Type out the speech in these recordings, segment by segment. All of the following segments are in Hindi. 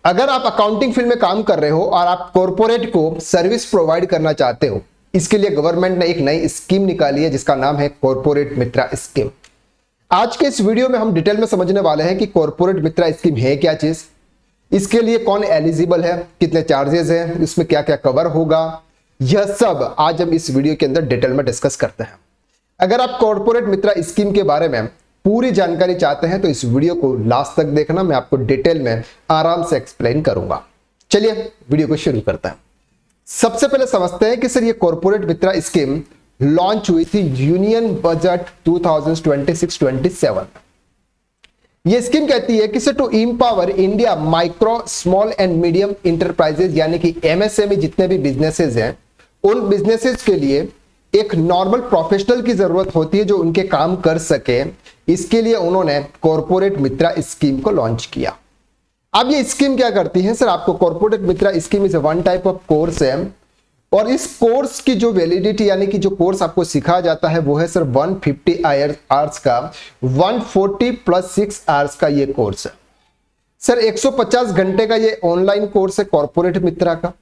अगर आप अकाउंटिंग फील्ड में काम कर रहे हो और आप कॉर्पोरेट को सर्विस प्रोवाइड करना चाहते हो, इसके लिए गवर्नमेंट ने एक नई स्कीम निकाली है जिसका नाम है कॉर्पोरेट मित्रा स्कीम। आज के इस वीडियो में हम डिटेल में समझने वाले हैं कि कॉर्पोरेट मित्रा स्कीम है क्या चीज, इसके लिए कौन एलिजिबल है, कितने चार्जेस हैं, इसमें क्या क्या कवर होगा, यह सब आज हम इस वीडियो के अंदर डिटेल में डिस्कस करते हैं। अगर आप कॉर्पोरेट मित्रा स्कीम के बारे में पूरी जानकारी चाहते हैं तो इस वीडियो को लास्ट तक देखना, मैं आपको डिटेल में आराम से एक्सप्लेन करूंगा। चलिए वीडियो को शुरू करते हैं। सबसे पहले समझते हैं कि सर ये कॉर्पोरेट मित्रा स्कीम लॉन्च हुई थी यूनियन बजट 2026-27। ये स्कीम कहती है कि sir to empower India micro small and medium enterprises यानी कि एमएसएमई जितने भी बिजनेसेस हैं, उन बिजनेसेस के लिए एक नॉर्मल प्रोफेशनल की जरूरत होती है जो उनके काम कर सके। इसके लिए उन्होंने कॉर्पोरेट मित्रा स्कीम को लॉन्च किया। अब ये स्कीम क्या करती है सर, आपको corporate Mitra scheme is one type of course है और इस कोर्स की जो वैलिडिटी यानी कि जो कोर्स आपको सिखाया जाता है वो है सर 150 आवर्स का, 140 + 6 आवर्स का ये कोर्स है सर। 150 घंटे का ये ऑनलाइन कोर्स है कॉर्पोरेट मित्रा का,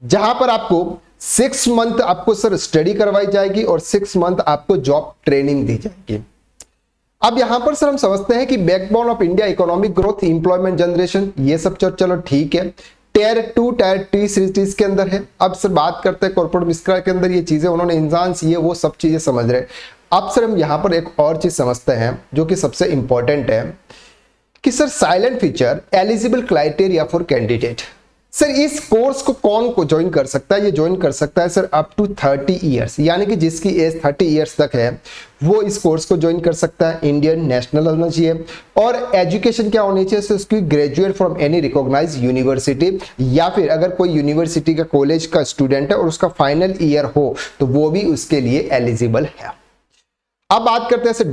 जहां पर आपको 6 मंथ आपको सर स्टडी करवाई जाएगी और 6 मंथ आपको जॉब ट्रेनिंग दी जाएगी। अब यहां पर सर हम समझते हैं कि backbone of India economic growth, employment generation, ये सब चलो ठीक है, Tier 2 Tier 3 सिटीज के अंदर है। अब सर बात करते हैं कॉर्पोरेट मित्रा के अंदर ये चीजें उन्होंने इंसान ये वो सब चीजें समझ रहे। अब सर हम यहां पर एक और चीज समझते हैं जो कि सबसे इंपॉर्टेंट है कि sir silent feature eligible criteria for candidate. Sir इस कोर्स को कौन को ज्वाइन कर सकता है, ये ज्वाइन कर सकता है सर अप टू 30 ईयर्स, यानी कि जिसकी एज 30 ईयर्स तक है वो इस कोर्स को ज्वाइन कर सकता है। इंडियन नेशनल होना चाहिए और एजुकेशन क्या होनी चाहिए सर, उसकी graduate from any recognize university, या फिर अगर कोई यूनिवर्सिटी का कॉलेज का स्टूडेंट है और उसका फाइनल ईयर हो तो वो भी उसके लिए एलिजिबल है। अब बात करते हैं सर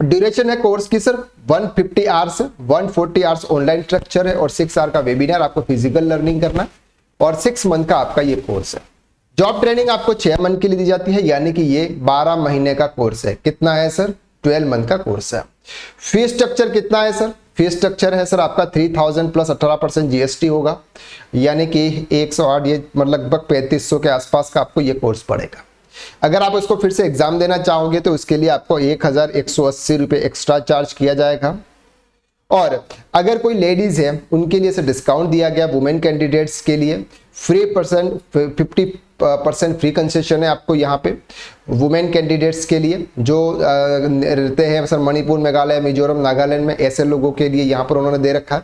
ड्यूरेशन है कोर्स की sir 150 hours, 140 hours online structure है और 6 आवर का वेबिनार आपको फिजिकल लर्निंग करना और 6 मंथ का आपका ये कोर्स है। जॉब ट्रेनिंग आपको 6 मंथ के लिए दी जाती है, यानी कि ये 12 महीने का कोर्स है। कितना है सर, 12 मंथ का कोर्स है। फीस स्ट्रक्चर कितना है सर, फीस स्ट्रक्चर है सर आपका 3000 + 18% जीएसटी होगा, यानी कि 108 ये मतलब लगभग 3500 के आसपास का आपको ये कोर्स पड़ेगा। अगर आप इसको फिर से एग्जाम देना चाहोगे तो उसके लिए आपको 1180 रुपये एक्स्ट्रा चार्ज किया जाएगा। और अगर कोई लेडीज है उनके लिए से डिस्काउंट दिया गया, वुमेन कैंडिडेट्स के लिए 50% फ्री कंसेशन है आपको यहाँ पे वुमेन कैंडिडेट्स के लिए जो रहते हैं सर मणिपुर, मेघालय, मिजोरम, नागालैंड में, ऐसे लोगों के लिए यहाँ पर उन्होंने दे रखा है।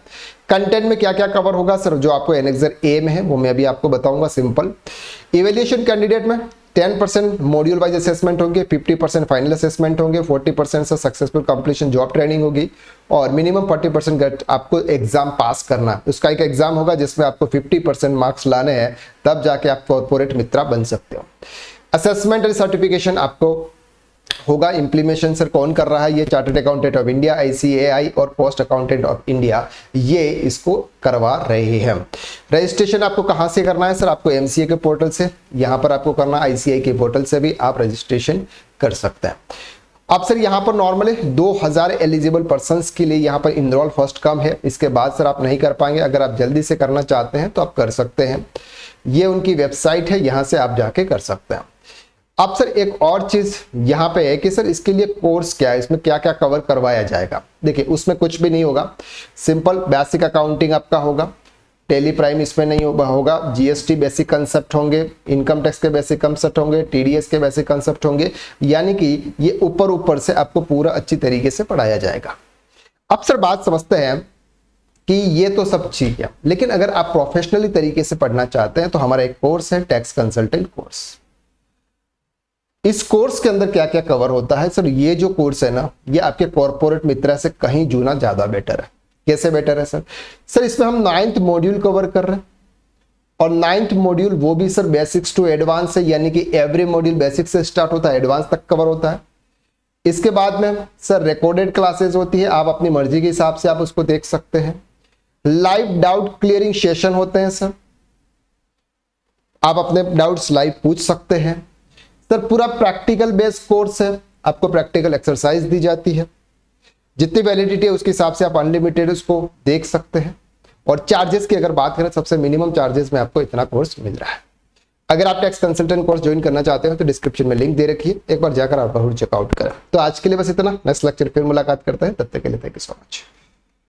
कंटेंट में क्या क्या कवर होगा सर, जो आपको एनेक्सर ए में है वो मैं अभी आपको बताऊंगा। सिंपल इवेल्यूएशन कैंडिडेट में 10% मॉड्यूल वाइज असेसमेंट होंगे, 50% फाइनल असेसमेंट होंगे, 40% से सक्सेसफुल कंप्लीशन जॉब ट्रेनिंग होगी और मिनिमम 40% आपको एग्जाम पास करना है। उसका एक एग्जाम होगा जिसमें आपको 50% मार्क्स लाने हैं, तब जाके आप कॉर्पोरेट मित्रा बन सकते हो। असेसमेंट एंड सर्टिफिकेशन आपको होगा। इंप्लीमेंटेशन सर कौन कर रहा है, ये chartered accountant of India, ICAI और पोस्ट अकाउंटेंट ऑफ इंडिया ये इसको करवा रहे हैं। रजिस्ट्रेशन आपको कहां से करना है सर, आपको MCA के पोर्टल से, यहां पर आपको करना ICAI के पोर्टल से भी आप रजिस्ट्रेशन कर सकते हैं। अब सर यहाँ पर नॉर्मली 2000 एलिजिबल पर्संस के लिए यहाँ पर इनरोल फर्स्ट कम है, इसके बाद सर आप नहीं कर पाएंगे। अगर आप जल्दी से करना चाहते हैं तो आप कर सकते हैं, ये उनकी वेबसाइट है, यहाँ से आप जाके कर सकते हैं। अब सर एक और चीज यहाँ पे है कि सर इसके लिए कोर्स क्या है, इसमें क्या क्या कवर करवाया जाएगा। देखिए उसमें कुछ भी नहीं होगा, सिंपल बेसिक अकाउंटिंग आपका होगा, टेली प्राइम इसमें नहीं होगा, GST बेसिक कंसेप्ट होंगे, इनकम टैक्स के बेसिक कंसेप्ट होंगे, TDS के बेसिक कंसेप्ट होंगे, यानी कि ये ऊपर से आपको पूरा अच्छी तरीके से पढ़ाया जाएगा। अब सर बात समझते हैं कि ये तो सब ठीक है, लेकिन अगर आप प्रोफेशनली तरीके से पढ़ना चाहते हैं तो हमारा एक कोर्स है टैक्स कंसल्टेंट कोर्स। इस कोर्स के अंदर क्या क्या कवर होता है सर, ये जो कोर्स है ना ये आपके कॉर्पोरेट मित्रा से कहीं जुना ज्यादा बेटर है। कैसे बेटर है सर, सर इसमें हम 9th मॉड्यूल कवर कर रहे हैं और 9th मॉड्यूल वो भी सर बेसिक्स टू एडवांस है, यानी कि एवरी मॉड्यूल बेसिक से स्टार्ट होता है, एडवांस तक कवर होता है। इसके बाद में सर रिकॉर्डेड क्लासेस होती है, आप अपनी मर्जी के हिसाब से आप उसको देख सकते हैं। लाइव डाउट क्लियरिंग सेशन होते हैं सर, आप अपने डाउट्स लाइव पूछ सकते हैं। सर पूरा प्रैक्टिकल बेस्ड कोर्स है, आपको प्रैक्टिकल एक्सरसाइज दी जाती है। जितनी वैलिडिटी है उसके हिसाब से आप अनलिमिटेड उसको देख सकते हैं। और चार्जेस की अगर बात करें, सबसे मिनिमम चार्जेस में आपको इतना कोर्स मिल रहा है। अगर आप टैक्स कंसल्टेंट कोर्स ज्वाइन करना चाहते हो तो डिस्क्रिप्शन में लिंक दे रखी है, एक बार जाकर आप जरूर चेकआउट करें। तो आज के लिए बस इतना, नेक्स्ट लेक्चर फिर मुलाकात करते हैं, तब तक के लिए थैंक यू सो मच।